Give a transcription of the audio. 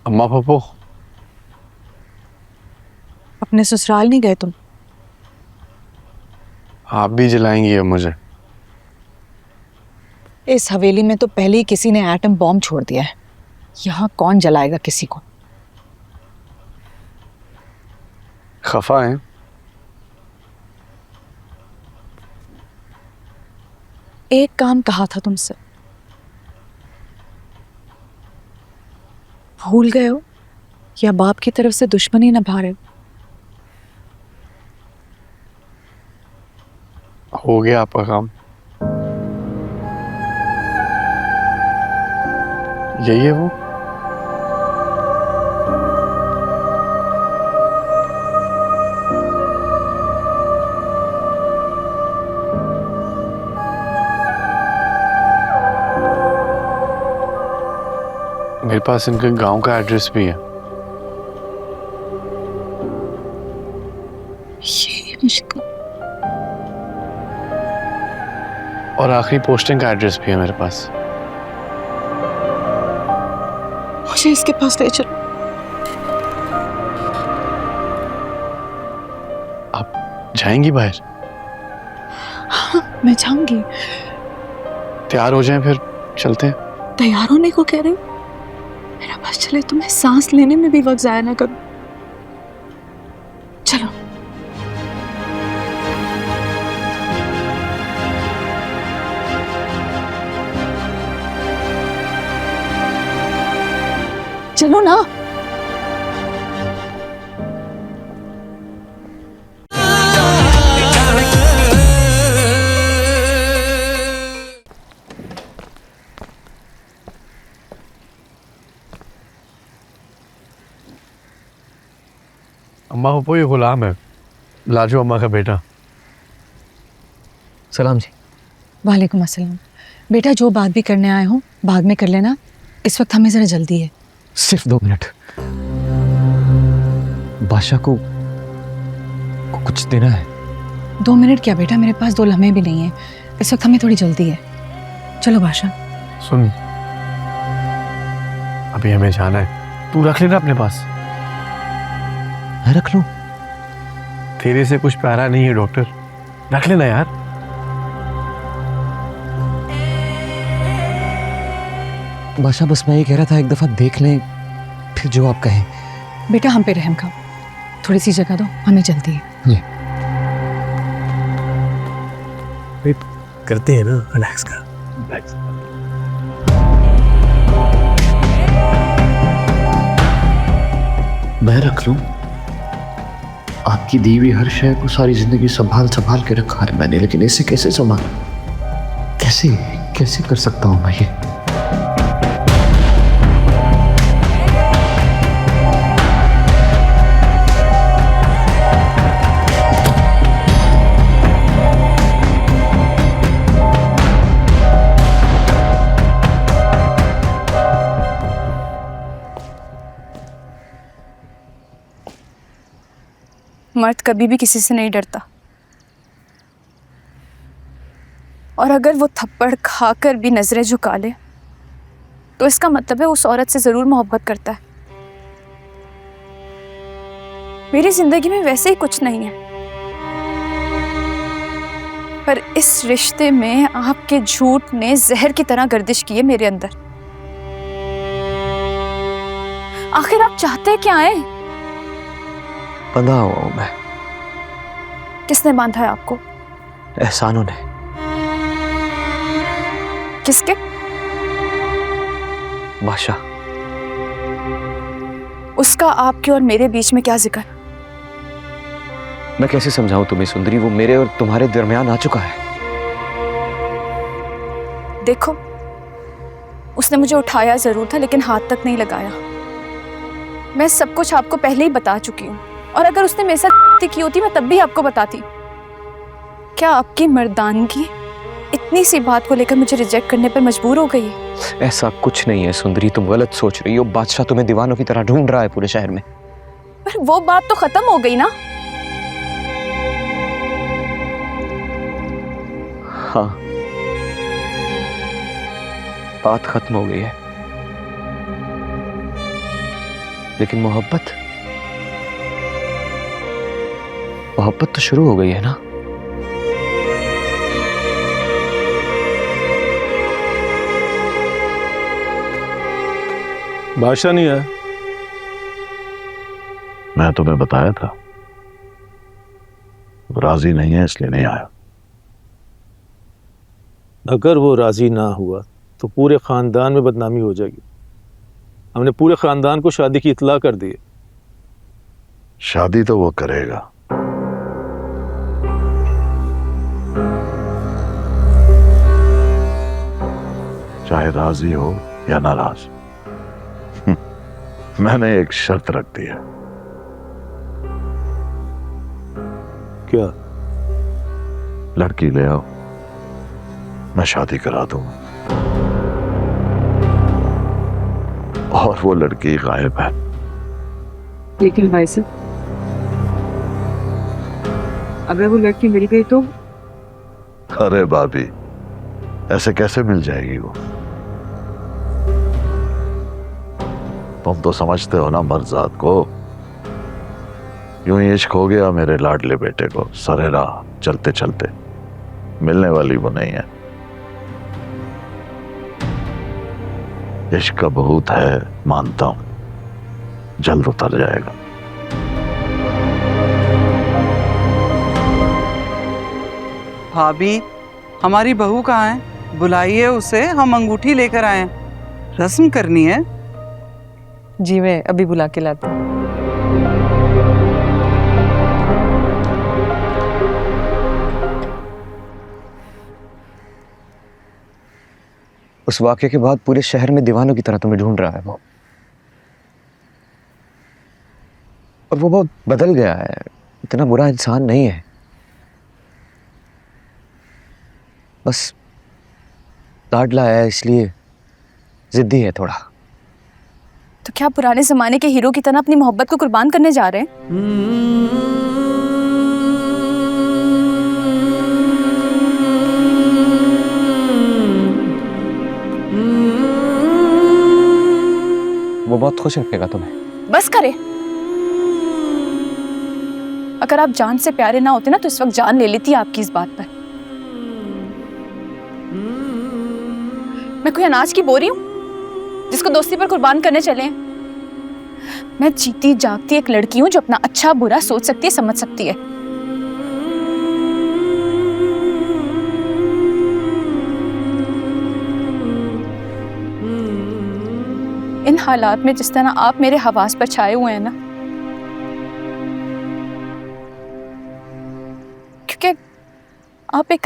अम्मा पप्पो, अपने ससुराल नहीं गए तुम? आप भी जलाएंगी अब मुझे? इस हवेली में तो पहले ही किसी ने एटम बॉम्ब छोड़ दिया है। यहाँ कौन जलाएगा किसी को? खफा हैं? एक काम कहा था तुमसे, भूल गए हो या बाप की तरफ से दुश्मनी निभा रहे हो गया आपका काम। यही है वो? मेरे पास इनके गांव का एड्रेस भी है। ये मुश्किल। और आखिरी पोस्टिंग का एड्रेस भी है मेरे पास। मुझे इसके पास ले चलो। आप जाएंगी बाहर? हाँ, मैं जाऊंगी। तैयार हो जाएं फिर चलते हैं। तैयार होने को कह रहे हो? मेरा बस चले तो मैं सांस लेने में भी वक्त जाया ना करूं। चलो। चलो ना। अम्मा पप्पो, ये गुलाम है, लाजो अम्मा का बेटा। सलाम जी। वालेकुम अस्सलाम। बेटा, जो बात भी करने आए हो बाद में कर लेना, इस वक्त हमें जरा जल्दी है। सिर्फ 2 मिनट। बादशाह को कुछ देना है। 2 मिनट क्या बेटा, मेरे पास 2 लम्हे भी नहीं है। इस वक्त हमें थोड़ी जल्दी है। चलो बादशाह। सुन, अभी हमें जाना है, तू रख लेना अपने पास। मैं रख लूं? तेरे से कुछ प्यारा नहीं है डॉक्टर, रख लेना यार। बादशाह, बस मैं ये कह रहा था, एक दफा देख लें, फिर जो आप कहें। बेटा, हम पे रहम खाओ, थोड़ी सी जगह दो, हमें जल्दी है। वेट करते हैं ना, रिलैक्स कर। मैं रख लूं? आपकी दी हुई हर शय को सारी जिंदगी संभाल संभाल के रखा है मैंने, लेकिन इसे कैसे संभाल, कैसे कैसे कर सकता हूं मैं ये? मर्द कभी भी किसी से नहीं डरता, और अगर वो थप्पड़ खाकर भी नजरें झुका ले तो इसका मतलब है उस औरत से जरूर मोहब्बत करता है। मेरी जिंदगी में वैसे ही कुछ नहीं है, पर इस रिश्ते में आपके झूठ ने जहर की तरह गर्दिश की है मेरे अंदर। आखिर आप चाहते क्या हैं? बंधा हुआ हूं मैं। किसने बांधा है आपको? एहसानों ने। किसके? बादशाह। उसका आपके और मेरे बीच में क्या जिक्र? मैं कैसे समझाऊं तुम्हें सुंदरी, वो मेरे और तुम्हारे दरमियान आ चुका है। देखो, उसने मुझे उठाया जरूर था लेकिन हाथ तक नहीं लगाया। मैं सब कुछ आपको पहले ही बता चुकी हूँ, और अगर उसने मेरे साथ गलती की होती मैं तब भी आपको बताती। क्या आपकी मर्दानगी इतनी सी बात को लेकर मुझे रिजेक्ट करने पर मजबूर हो गई है? ऐसा कुछ नहीं है सुंदरी, तुम गलत सोच रही हो। बादशाह तुम्हें दीवानों की तरह ढूंढ रहा है पूरे शहर में। पर वो बात तो खत्म हो गई ना। हाँ, बात खत्म हो गई है। लेकिन मोहब्बत मोहब्बत तो शुरू हो गई है ना। बादशाह नहीं आया? मैं तुम्हें बताया था, राजी नहीं है इसलिए नहीं आया। अगर वो राजी ना हुआ तो पूरे खानदान में बदनामी हो जाएगी। हमने पूरे खानदान को शादी की इत्तला कर दी है। शादी तो वो करेगा, चाहे राजी हो या नाराज। मैंने एक शर्त रख दी है। क्या? लड़की ले आओ, मैं शादी करा दूंगा। और वो लड़की गायब है। लेकिन भाई साहब, अगर वो लड़की मिल गई तो? अरे भाभी, ऐसे कैसे मिल जाएगी वो? तुम तो समझते हो ना मर्जाद को। यूं ही इश्क हो गया मेरे लाडले बेटे को, सरेरा चलते चलते। मिलने वाली वो नहीं है। इश्क का बहुत है, मानता हूं, जल्द उतर जाएगा। भाभी, हमारी बहू कहाँ है? बुलाइए उसे, हम अंगूठी लेकर आए हैं। रस्म करनी है। जी मैं अभी बुला के लाती हूँ। उस वाक़े के बाद पूरे शहर में दीवानों की तरह तुम्हें ढूंढ रहा है वो। और वो बहुत बदल गया है, इतना बुरा इंसान नहीं है। बस लाडला है इसलिए जिद्दी है थोड़ा। तो क्या पुराने जमाने के हीरो की तरह अपनी मोहब्बत को कुर्बान करने जा रहे हैं? वो बहुत खुश रखेगा तुम्हें। बस करे। अगर आप जान से प्यारे ना होते ना तो इस वक्त जान ले लेती आपकी इस बात पर। मैं कोई अनाज की बोरी हूं जिसको दोस्ती पर कुर्बान करने चले हैं? मैं जीती जागती एक लड़की हूं जो अपना अच्छा बुरा सोच सकती है, समझ सकती है। इन हालात में जिस तरह आप मेरे हवास पर छाए हुए हैं ना, क्योंकि आप एक